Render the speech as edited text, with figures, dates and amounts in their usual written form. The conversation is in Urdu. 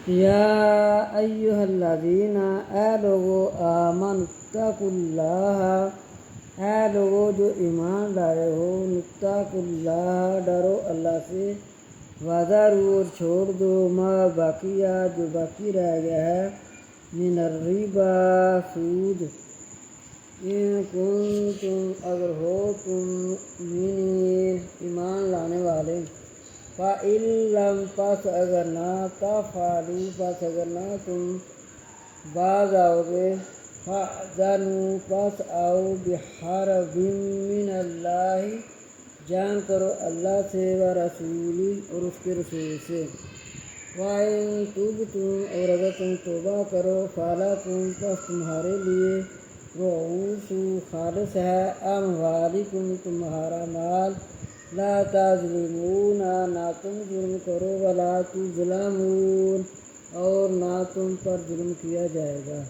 یا ایھا الذین اے لوگو آمنوا اتقوا اللہ اے لوگو جو ایمان لائے ہو اتقوا اللہ ڈرو اللہ سے وذروا اور چھوڑ دو ما بقیہ جو باقی رہ گیا ہے من الربا سود ان کنتم اگر ہو تم مؤمنین ایمان لانے والے فَإِن لَّمْ پس اگر نہ تفعلوا پس اگر نہ تم باز آؤ گے فَأْذَنُوا پس آؤ بِحَرْبٍ مِّنَ اللَّهِ جنگ کرو اللہ سے وَرَسُولِهِ اور اس کے رسول سے وَإِن تُبْتُمْ اور اگر تم توبہ کرو فَلَکُمْ پس تمہارے لیے رؤوس خالص ہے اموالکم تمہارا مال لا تظلمون نہ تم ظلم کرو ولا تظلمون اور نہ تم پر ظلم کیا جائے گا۔